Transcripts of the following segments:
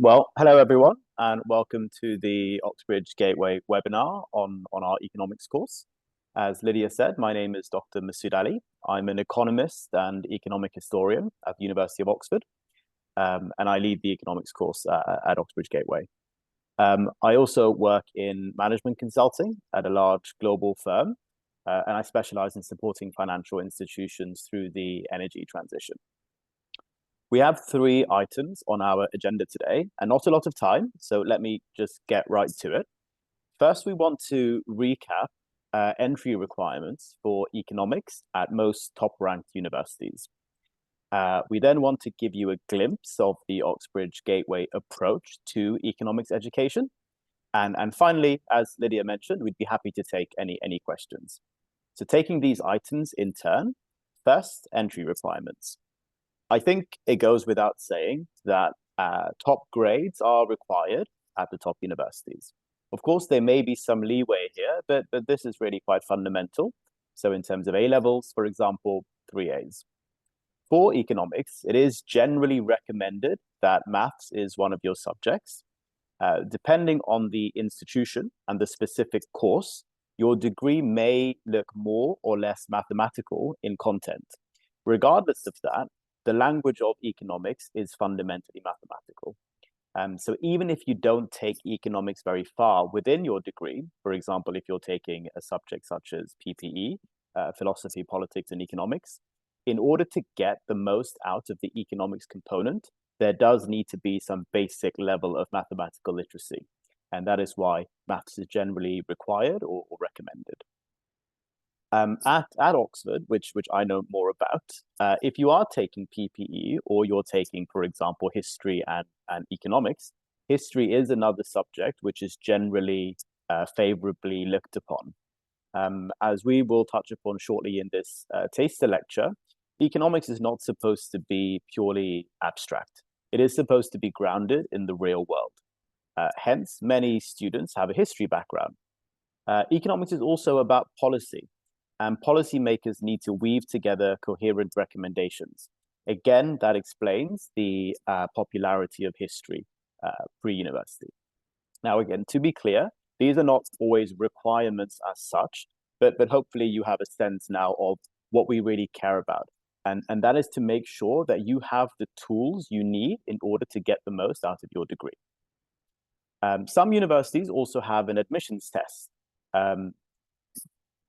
Hello everyone, and welcome to the Oxbridge Gateway webinar on our economics course. As Lydia said, my name is Dr. Masud Ali. I'm an economist and economic historian at the University of Oxford, and I lead the economics course at Oxbridge Gateway. I also work in management consulting at a large global firm, and I specialize in supporting financial institutions through the energy transition. We have three items on our agenda today and not a lot of time, so let me just get right to it. First, we want to recap entry requirements for economics at most top-ranked universities. We then want to give you a glimpse of the Oxbridge Gateway approach to economics education. And finally, as Lydia mentioned, we'd be happy to take any questions. So taking these items in turn, first, entry requirements. I think it goes without saying that top grades are required at the top universities. Of course, there may be some leeway here, but this is really quite fundamental. So in terms of A levels, for example, 3 A's. For economics, it is generally recommended that maths is one of your subjects. Depending on the institution and the specific course, your degree may look more or less mathematical in content. Regardless of that, the language of economics is fundamentally mathematical. So even if you don't take economics very far within your degree, for example, if you're taking a subject such as PPE, philosophy, politics, and economics, in order to get the most out of the economics component, there does need to be some basic level of mathematical literacy. And that is why maths is generally required or recommended. At Oxford, which I know more about, if you are taking PPE or you're taking, for example, history and economics, history is another subject which is generally favorably looked upon. As we will touch upon shortly in this taster lecture, economics is not supposed to be purely abstract. It is supposed to be grounded in the real world. Hence, many students have a history background. Economics is also about policy. And policymakers need to weave together coherent recommendations. Again, that explains the popularity of history pre-university. Now, again, to be clear, these are not always requirements as such, but hopefully you have a sense now of what we really care about. And that is to make sure that you have the tools you need in order to get the most out of your degree. Some universities also have an admissions test.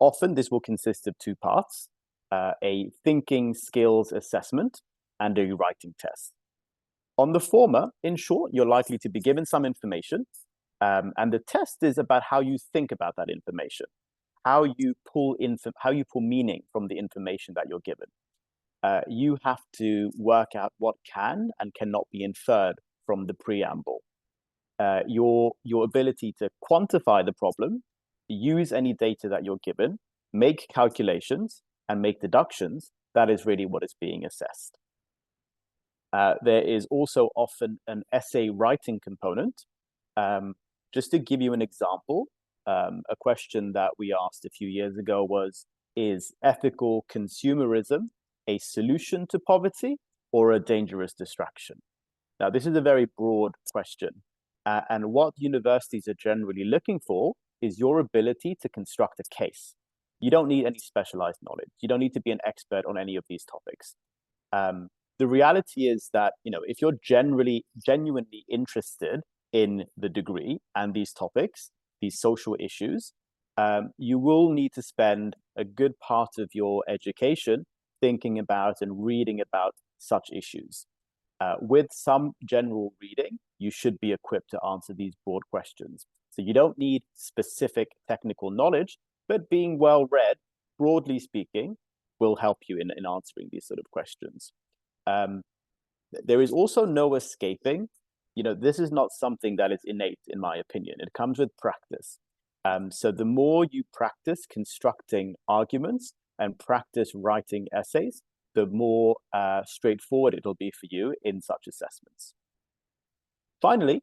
Often this will consist of two parts, a thinking skills assessment and a writing test. On the former, in short, you're likely to be given some information, and the test is about how you think about that information, how you pull meaning from the information that you're given. You have to work out what can and cannot be inferred from the preamble. Your ability to quantify the problem, use any data that you're given, make calculations, and make deductions, that is really what is being assessed. There is also often an essay writing component. Just to give you an example, a question that we asked a few years ago was, is ethical consumerism a solution to poverty or a dangerous distraction? Now, this is a very broad question. And what universities are generally looking for is your ability to construct a case. You don't need any specialized knowledge. You don't need to be an expert on any of these topics. The reality is that, if you're genuinely interested in the degree and these topics, these social issues, you will need to spend a good part of your education thinking about and reading about such issues. With some general reading, you should be equipped to answer these broad questions. So you don't need specific technical knowledge, but being well read, broadly speaking, will help you in answering these sort of questions. There is also no escaping. This is not something that is innate, in my opinion. It comes with practice. So the more you practice constructing arguments and practice writing essays, the more straightforward it'll be for you in such assessments. Finally,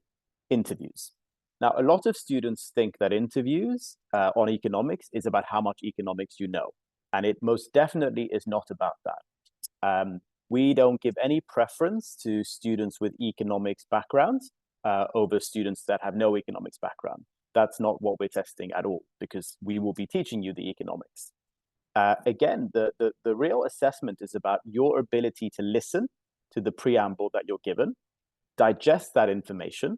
interviews. Now, a lot of students think that interviews on economics is about how much economics you know, and it most definitely is not about that. We don't give any preference to students with economics backgrounds. over students that have no economics background. That's not what we're testing at all, because we will be teaching you the economics. Again, the real assessment is about your ability to listen to the preamble that you're given, digest that information,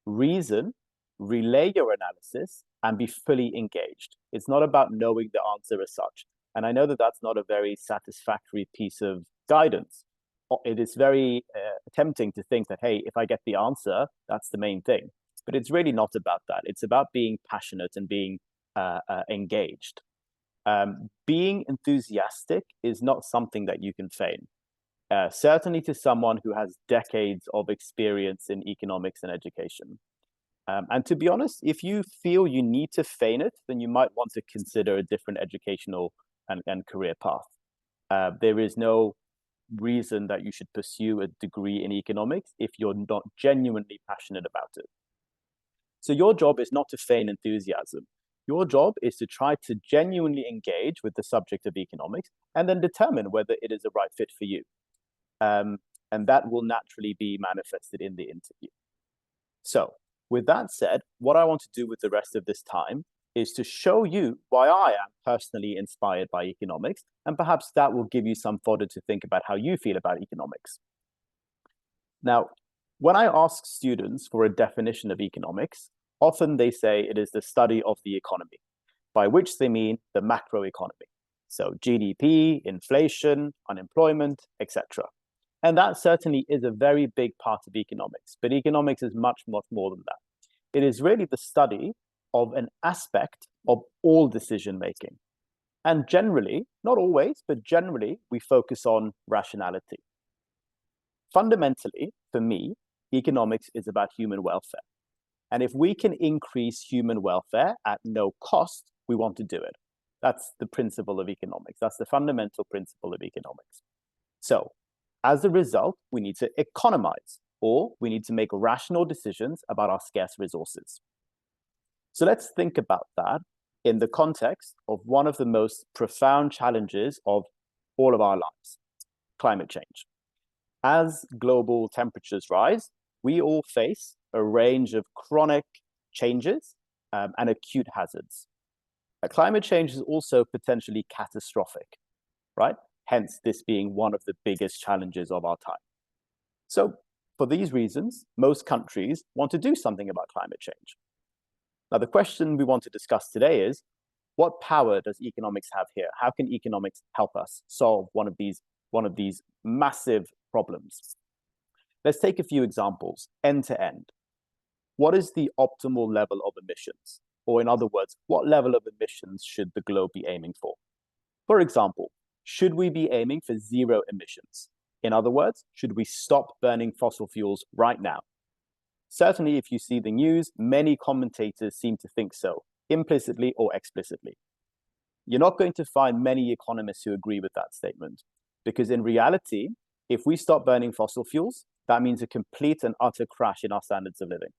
reason, relay your analysis, and be fully engaged. It's not about knowing the answer as such. And I know that that's not a very satisfactory piece of guidance. It is very tempting to think that, hey, if I get the answer, that's the main thing. But it's really not about that. It's about being passionate and being engaged. Being enthusiastic is not something that you can feign. Certainly to someone who has decades of experience in economics and education. And to be honest, if you feel you need to feign it, then you might want to consider a different educational and career path. There is no reason that you should pursue a degree in economics if you're not genuinely passionate about it. So your job is not to feign enthusiasm. Your job is to try to genuinely engage with the subject of economics and then determine whether it is a right fit for you. And that will naturally be manifested in the interview. So with that said, what I want to do with the rest of this time is to show you why I am personally inspired by economics, and perhaps that will give you some fodder to think about how you feel about economics. Now, when I ask students for a definition of economics, often they say it is the study of the economy, by which they mean the macroeconomy. So GDP, inflation, unemployment, etc. And that certainly is a very big part of economics, but economics is much, much more than that. It is really the study of an aspect of all decision making. And generally, not always, but generally, we focus on rationality. Fundamentally, for me, economics is about human welfare. And if we can increase human welfare at no cost, we want to do it. That's the principle of economics. That's the fundamental principle of economics. So, as a result, we need to economize, or we need to make rational decisions about our scarce resources. So let's think about that in the context of one of the most profound challenges of all of our lives, climate change. As global temperatures rise, we all face a range of chronic changes and acute hazards. Climate change is also potentially catastrophic, right? Hence, this being one of the biggest challenges of our time. So, for these reasons, most countries want to do something about climate change. Now, the question we want to discuss today is, what power does economics have here? How can economics help us solve one of these massive problems? Let's take a few examples, end to end. What is the optimal level of emissions? Or in other words, what level of emissions should the globe be aiming for? For example, should we be aiming for zero emissions? In other words, should we stop burning fossil fuels right now? Certainly, if you see the news, many commentators seem to think so, implicitly or explicitly. You're not going to find many economists who agree with that statement, because in reality, if we stop burning fossil fuels, that means a complete and utter crash in our standards of living.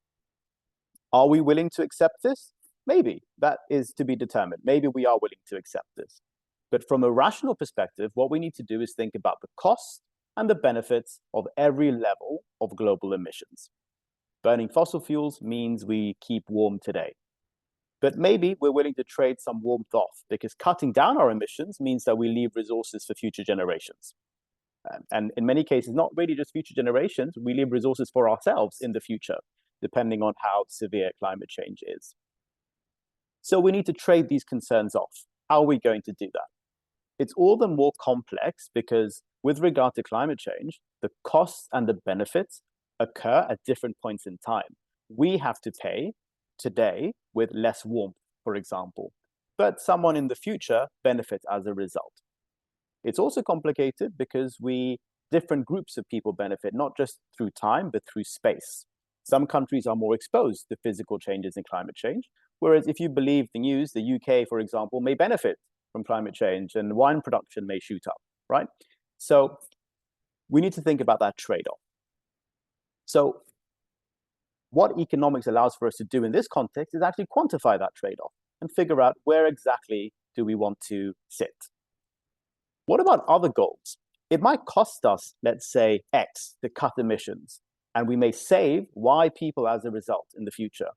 Are we willing to accept this? Maybe. That is to be determined. Maybe we are willing to accept this. But from a rational perspective, what we need to do is think about the costs and the benefits of every level of global emissions. Burning fossil fuels means we keep warm today. But maybe we're willing to trade some warmth off, because cutting down our emissions means that we leave resources for future generations. And in many cases, not really just future generations, we leave resources for ourselves in the future, depending on how severe climate change is. So we need to trade these concerns off. How are we going to do that? It's all the more complex because with regard to climate change, the costs and the benefits occur at different points in time. We have to pay today with less warmth, for example, but someone in the future benefits as a result. It's also complicated because different groups of people benefit, not just through time, but through space. Some countries are more exposed to physical changes in climate change, whereas if you believe the news, the UK, for example, may benefit from climate change and wine production may shoot up, right? So we need to think about that trade-off. So what economics allows for us to do in this context is actually quantify that trade-off and figure out where exactly do we want to sit. What about other goals? It might cost us, let's say, X to cut emissions, and we may save Y people as a result in the future.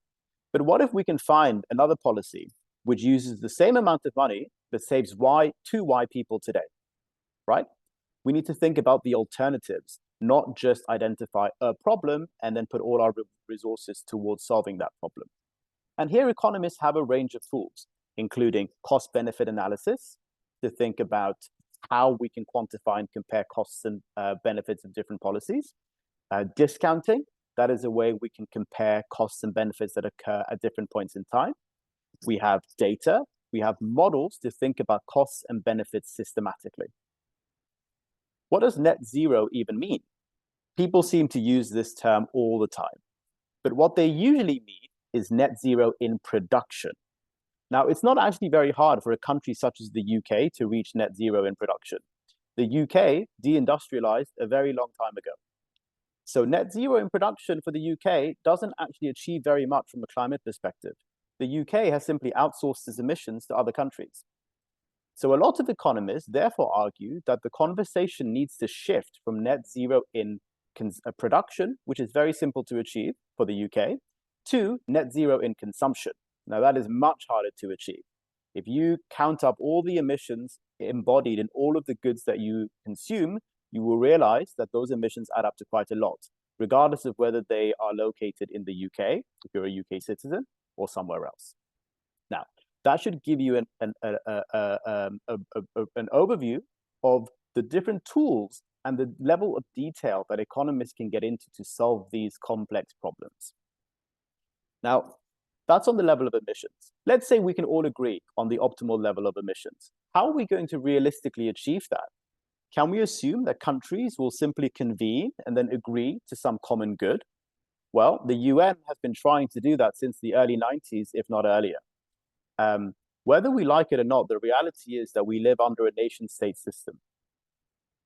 But what if we can find another policy which uses the same amount of money but saves two Y people today, right? We need to think about the alternatives, not just identify a problem and then put all our resources towards solving that problem. And here economists have a range of tools, including cost-benefit analysis, to think about how we can quantify and compare costs and benefits of different policies. Discounting, that is a way we can compare costs and benefits that occur at different points in time. We have data, we have models to think about costs and benefits systematically. What does net zero even mean? People seem to use this term all the time, but what they usually mean is net zero in production. Now, it's not actually very hard for a country such as the UK to reach net zero in production. The UK deindustrialized a very long time ago. So net zero in production for the UK doesn't actually achieve very much from a climate perspective. The UK has simply outsourced its emissions to other countries. So a lot of economists therefore argue that the conversation needs to shift from net zero in production, which is very simple to achieve for the UK, to net zero in consumption. Now, that is much harder to achieve. If you count up all the emissions embodied in all of the goods that you consume, you will realize that those emissions add up to quite a lot, regardless of whether they are located in the UK, if you're a UK citizen, or somewhere else. Now, that should give you an overview of the different tools and the level of detail that economists can get into to solve these complex problems. Now, that's on the level of emissions. Let's say we can all agree on the optimal level of emissions. How are we going to realistically achieve that? Can we assume that countries will simply convene and then agree to some common good? Well, the UN has been trying to do that since the early 90s, if not earlier. Whether we like it or not, the reality is that we live under a nation-state system.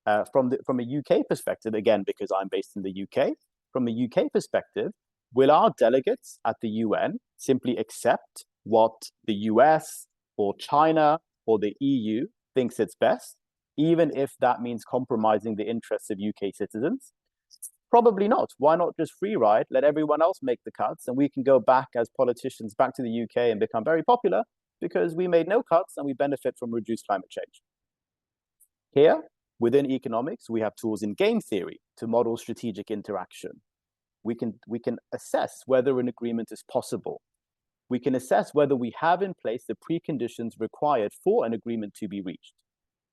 From a UK perspective, again, because I'm based in the UK, from a UK perspective, will our delegates at the UN simply accept what the US or China or the EU thinks it's best, even if that means compromising the interests of UK citizens? Probably not. Why not just free ride, let everyone else make the cuts, and we can go back as politicians back to the UK and become very popular because we made no cuts and we benefit from reduced climate change. Here, within economics, we have tools in game theory to model strategic interaction. We can assess whether an agreement is possible. We can assess whether we have in place the preconditions required for an agreement to be reached.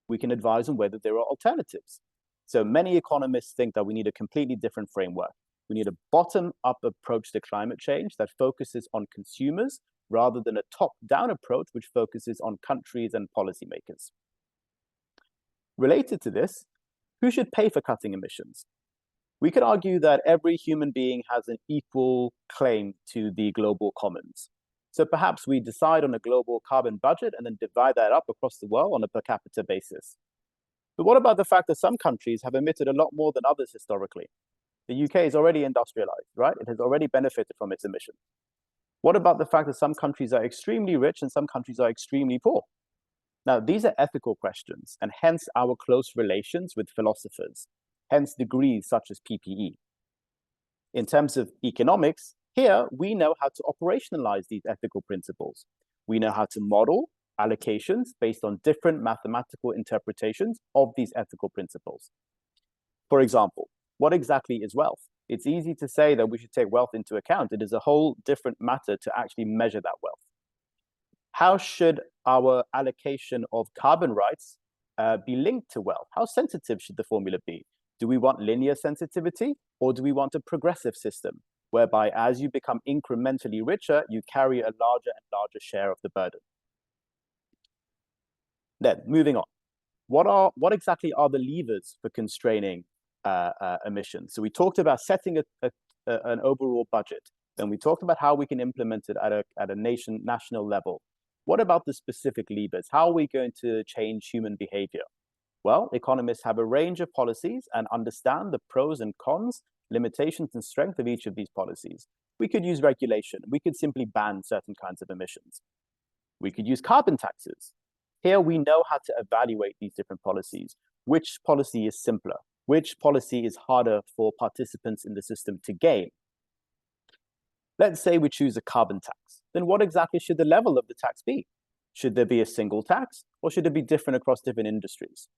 We can advise on whether there are alternatives. So many economists think that we need a completely different framework. We need a bottom-up approach to climate change that focuses on consumers rather than a top-down approach which focuses on countries and policymakers. Related to this, who should pay for cutting emissions? We could argue that every human being has an equal claim to the global commons. So perhaps we decide on a global carbon budget and then divide that up across the world on a per capita basis. But what about the fact that some countries have emitted a lot more than others historically? The UK is already industrialized, right? It has already benefited from its emissions. What about the fact that some countries are extremely rich and some countries are extremely poor? Now, these are ethical questions, and hence our close relations with philosophers, hence degrees such as PPE. In terms of economics, here we know how to operationalize these ethical principles. We know how to model allocations based on different mathematical interpretations of these ethical principles. For example, what exactly is wealth? It's easy to say that we should take wealth into account. It is a whole different matter to actually measure that wealth. How should our allocation of carbon rights be linked to wealth? How sensitive should the formula be? Do we want linear sensitivity, or do we want a progressive system, whereby as you become incrementally richer, you carry a larger and larger share of the burden? Then, moving on, what exactly are the levers for constraining emissions? So we talked about setting an overall budget. Then we talked about how we can implement it at a national level. What about the specific levers? How are we going to change human behavior? Well, economists have a range of policies and understand the pros and cons, limitations and strength of each of these policies. We could use regulation. We could simply ban certain kinds of emissions. We could use carbon taxes. Here we know how to evaluate these different policies. Which policy is simpler? Which policy is harder for participants in the system to gain? Let's say we choose a carbon tax. Then what exactly should the level of the tax be? Should there be a single tax, or should it be different across different industries?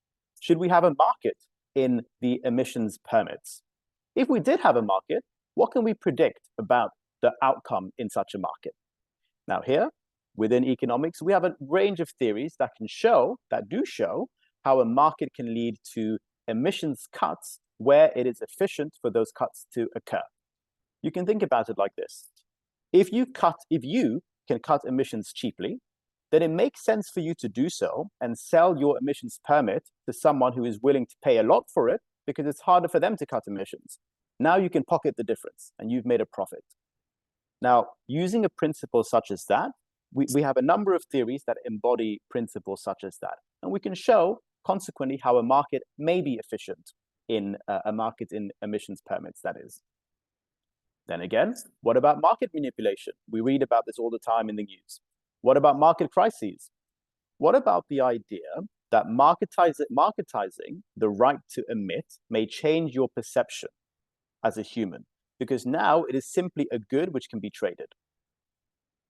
Should we have a market in the emissions permits? If we did have a market, what can we predict about the outcome in such a market? Now here, within economics, we have a range of theories that do show how a market can lead to emissions cuts where it is efficient for those cuts to occur. You can think about it like this. If you can cut emissions cheaply, then it makes sense for you to do so and sell your emissions permit to someone who is willing to pay a lot for it because it's harder for them to cut emissions. Now you can pocket the difference and you've made a profit. Now, using a principle such as that, we have a number of theories that embody principles such as that. And we can show, consequently, how a market may be efficient in a market in emissions permits, that is. Then again, what about market manipulation? We read about this all the time in the news. What about market crises? What about the idea that marketizing the right to emit may change your perception as a human? Because now it is simply a good which can be traded.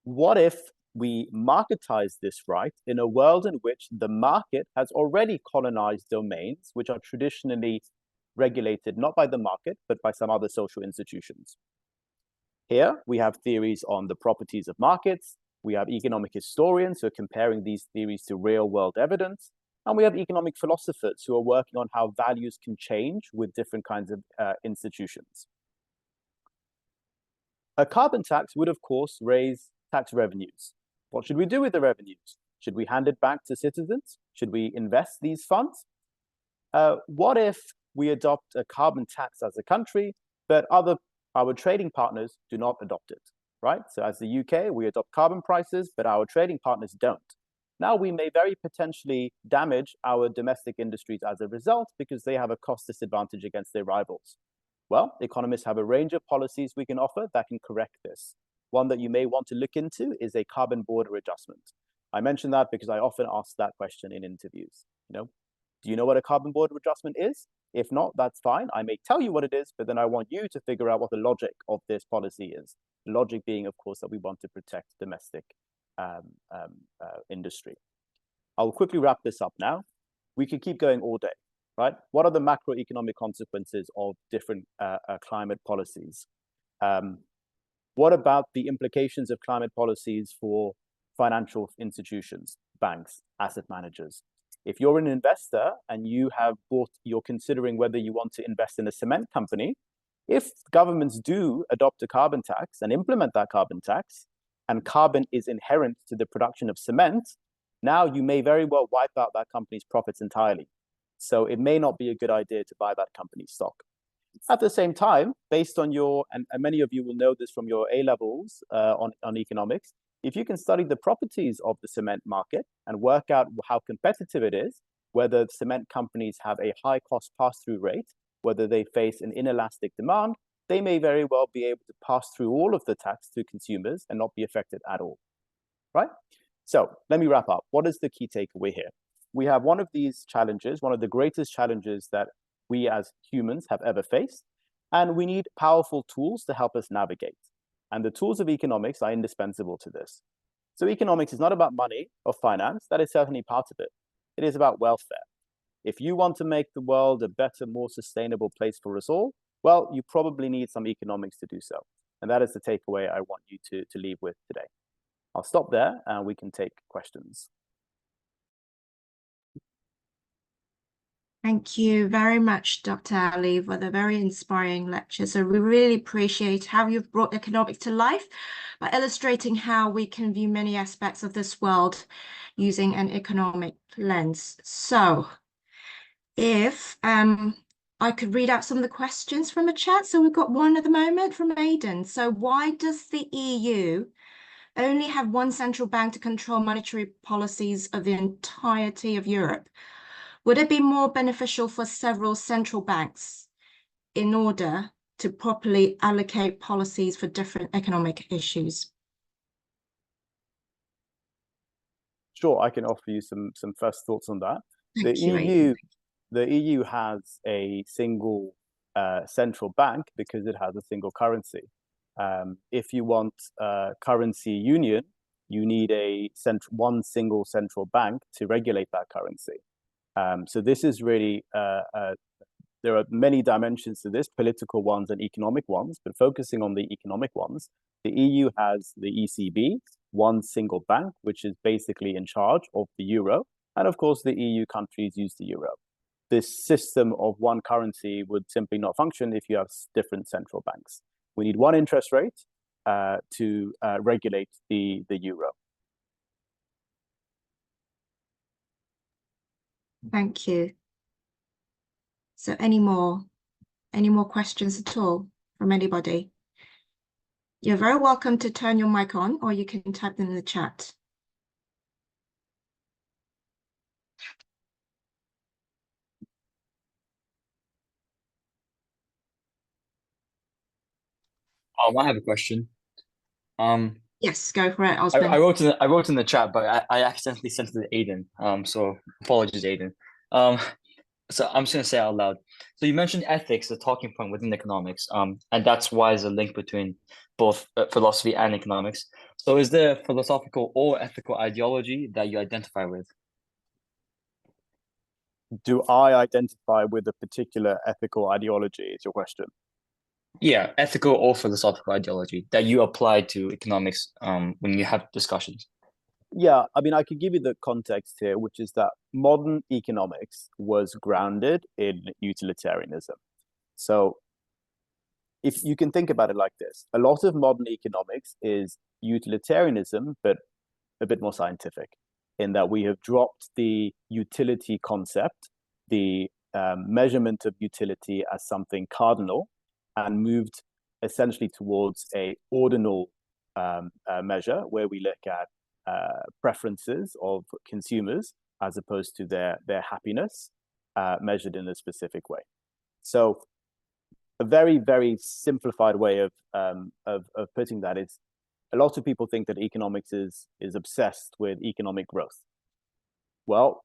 What if we marketize this right in a world in which the market has already colonized domains which are traditionally regulated not by the market, but by some other social institutions? Here, we have theories on the properties of markets. We have economic historians who are comparing these theories to real-world evidence. And we have economic philosophers who are working on how values can change with different kinds of institutions. A carbon tax would, of course, raise tax revenues. What should we do with the revenues? Should we hand it back to citizens? Should we invest these funds? What if we adopt a carbon tax as a country, but our trading partners do not adopt it, right? So as the UK, we adopt carbon prices, but our trading partners don't. Now we may very potentially damage our domestic industries as a result because they have a cost disadvantage against their rivals. Well, economists have a range of policies we can offer that can correct this. One that you may want to look into is a carbon border adjustment. I mention that because I often ask that question in interviews. Do you know what a carbon border adjustment is? If not, that's fine. I may tell you what it is, but then I want you to figure out what the logic of this policy is. The logic being, of course, that we want to protect domestic industry. I'll quickly wrap this up now. We could keep going all day, right? What are the macroeconomic consequences of different climate policies? What about the implications of climate policies for financial institutions, banks, asset managers? If you're an investor and you're considering whether you want to invest in a cement company, if governments do adopt a carbon tax and implement that carbon tax, and carbon is inherent to the production of cement, now you may very well wipe out that company's profits entirely. So it may not be a good idea to buy that company's stock. At the same time, based on and many of you will know this from your A-levels on economics, if you can study the properties of the cement market and work out how competitive it is, whether cement companies have a high cost pass-through rate, whether they face an inelastic demand, they may very well be able to pass through all of the tax to consumers and not be affected at all, right? So let me wrap up. What is the key takeaway here? We have one of these challenges, one of the greatest challenges that we as humans have ever faced, and we need powerful tools to help us navigate. And the tools of economics are indispensable to this. So economics is not about money or finance. That is certainly part of it. It is about welfare. If you want to make the world a better, more sustainable place for us all, well, you probably need some economics to do so. And that is the takeaway I want you to leave with today. I'll stop there and we can take questions. Thank you very much, Dr. Ali, for the very inspiring lecture. So we really appreciate how you've brought economics to life by illustrating how we can view many aspects of this world using an economic lens. So if I could read out some of the questions from the chat. So we've got one at the moment from Aidan. So why does the EU only have one central bank to control monetary policies of the entirety of Europe? Would it be more beneficial for several central banks in order to properly allocate policies for different economic issues? Sure, I can offer you some first thoughts on that. Thank you, Aidan. the EU has a single central bank because it has a single currency. If you want currency union, you need one single central bank to regulate that currency. So this is really there are many dimensions to this, political ones and economic ones, but focusing on the economic ones, the EU has the ECB, one single bank, which is basically in charge of the euro. And of course, the EU countries use the euro. This system of one currency would simply not function if you have different central banks. We need one interest rate to regulate the euro. Thank you. So any more questions at all from anybody? You're very welcome to turn your mic on, or you can type them in the chat. I have a question. Yes, go for it, I Osman. wrote in the chat, but I accidentally sent it to Aiden. So apologies, Aiden. So I'm just gonna say it out loud. So you mentioned ethics, the talking point within economics. And that's why there's a link between both philosophy and economics. So is there a philosophical or ethical ideology that you identify with? Do I identify with a particular ethical ideology, is your question? Yeah, ethical or philosophical ideology that you apply to economics when you have discussions. Yeah, I mean, I could give you the context here, which is that modern economics was grounded in utilitarianism. So if you can think about it like this, a lot of modern economics is utilitarianism, but a bit more scientific, in that we have dropped the utility concept, the measurement of utility as something cardinal, and moved essentially towards a ordinal measure where we look at preferences of consumers as opposed to their happiness measured in a specific way. So a very, very simplified way of putting that is a lot of people think that economics is obsessed with economic growth. Well,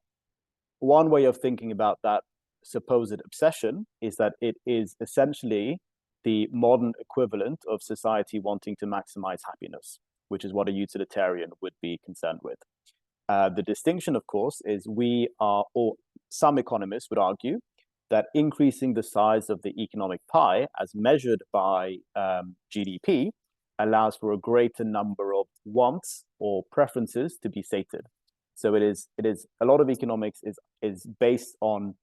one way of thinking about that supposed obsession is that it is essentially the modern equivalent of society wanting to maximize happiness, which is what a utilitarian would be concerned with. The distinction, of course, is we are, or some economists would argue, that increasing the size of the economic pie as measured by GDP allows for a greater number of wants or preferences to be sated. So it is a lot of economics is based on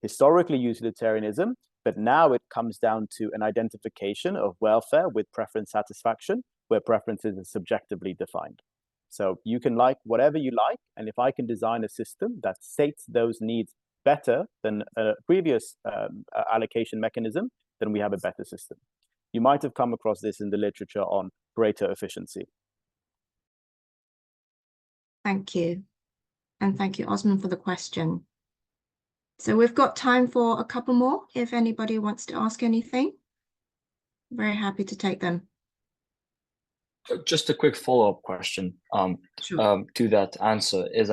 historically utilitarianism, but now it comes down to an identification of welfare with preference satisfaction, where preferences are subjectively defined. So you can like whatever you like, and if I can design a system that sates those needs better than a previous allocation mechanism, then we have a better system. You might have come across this in the literature on greater efficiency. Thank you. And thank you, Osman, for the question. So we've got time for a couple more if anybody wants to ask anything. Very happy to take them. Just a quick follow-up question Sure. to that answer is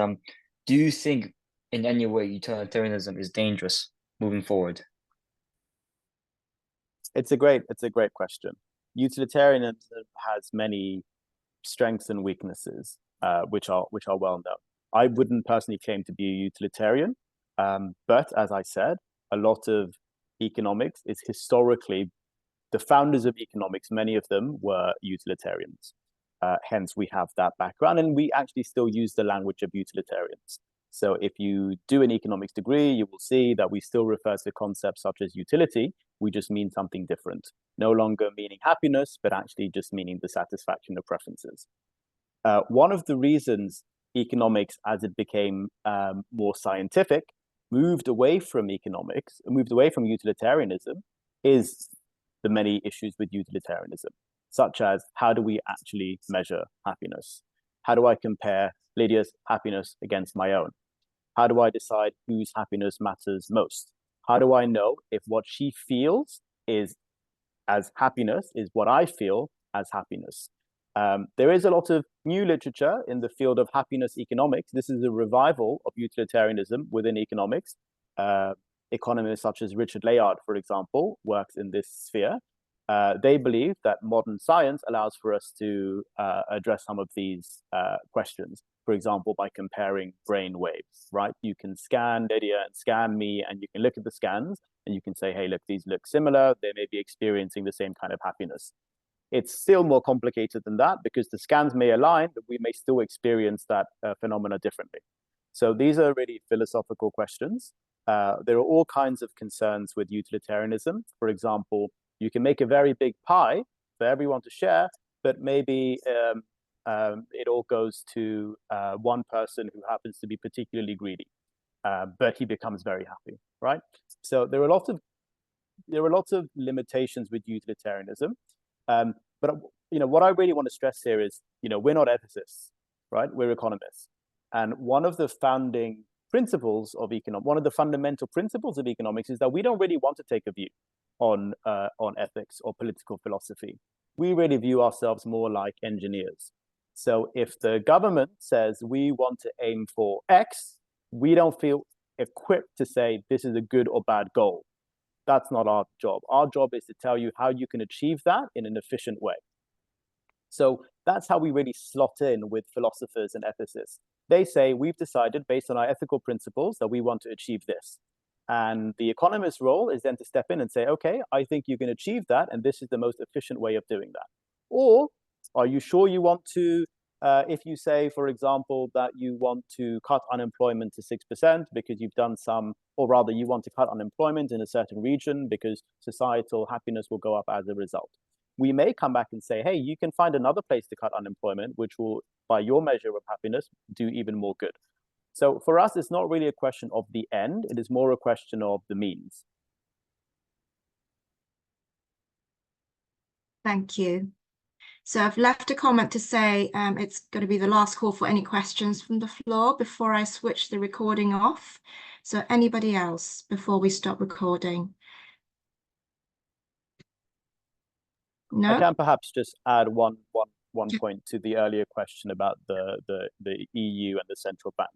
do you think in any way utilitarianism is dangerous moving forward? It's a great question. Utilitarianism has many strengths and weaknesses, which are well known. I wouldn't personally claim to be a utilitarian, but as I said, a lot of economics is historically, the founders of economics, many of them were utilitarians. Hence, we have that background, and we actually still use the language of utilitarians. So if you do an economics degree, you will see that we still refer to concepts such as utility. We just mean something different, no longer meaning happiness, but actually just meaning the satisfaction of preferences. One of the reasons economics, as it became more scientific, moved away from economics, moved away from utilitarianism, is the many issues with utilitarianism, such as how do we actually measure happiness? How do I compare Lydia's happiness against my own? How do I decide whose happiness matters most? How do I know if what she feels is as happiness is what I feel as happiness? There is a lot of new literature in the field of happiness economics. This is a revival of utilitarianism within economics. economists such as Richard Layard, for example, works in this sphere. They believe that modern science allows for us to address some of these questions. For example, by comparing brain waves, right? You can scan Lydia and scan me, and you can look at the scans, and you can say, hey, look, these look similar. They may be experiencing the same kind of happiness. It's still more complicated than that because the scans may align, but we may still experience that phenomena differently. So these are really philosophical questions. There are all kinds of concerns with utilitarianism. For example, you can make a very big pie for everyone to share, but maybe it all goes to one person who happens to be particularly greedy, but he becomes very happy, right? So there are lots of limitations with utilitarianism. But what I really want to stress here is, we're not ethicists, right? We're economists. And one of the founding principles of economics, one of the fundamental principles of economics is that we don't really want to take a view on ethics or political philosophy. We really view ourselves more like engineers. So if the government says we want to aim for X, we don't feel equipped to say this is a good or bad goal. That's not our job. Our job is to tell you how you can achieve that in an efficient way. So that's how we really slot in with philosophers and ethicists. They say, we've decided based on our ethical principles that we want to achieve this. And the economist's role is then to step in and say, okay, I think you can achieve that, and this is the most efficient way of doing that. Or are you sure you want to, if you say, for example, that you want to cut unemployment to 6% because you've done some, or rather you want to cut unemployment in a certain region because societal happiness will go up as a result. We may come back and say, hey, you can find another place to cut unemployment, which will, by your measure of happiness, do even more good. So for us, it's not really a question of the end. It is more a question of the means. Thank you. So I've left a comment to say it's going to be the last call for any questions from the floor before I switch the recording off. So anybody else before we stop recording? No? I can perhaps just add one point to the earlier question about the EU and the central bank.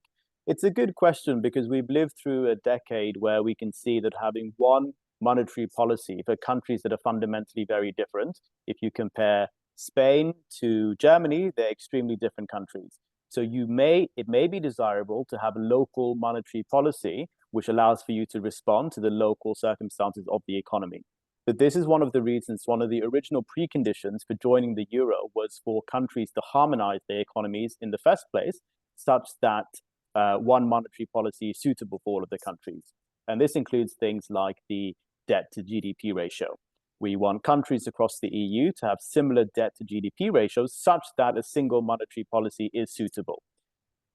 It's a good question because we've lived through a decade where we can see that having one monetary policy for countries that are fundamentally very different, if you compare Spain to Germany, they're extremely different countries. So it may be desirable to have a local monetary policy which allows for you to respond to the local circumstances of the economy. But this is one of the reasons, one of the original preconditions for joining the euro was for countries to harmonize their economies in the first place, such that one monetary policy is suitable for all of the countries. And this includes things like the debt to GDP ratio. We want countries across the EU to have similar debt to GDP ratios such that a single monetary policy is suitable.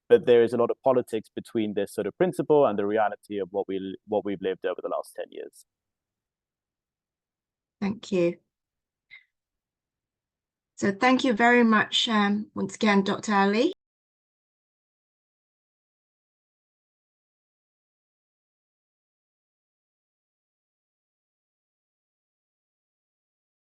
But there is a lot of politics between this sort of principle and the reality of what we've lived over the last 10 years. Thank you. So thank you very much once again, Dr. Ali.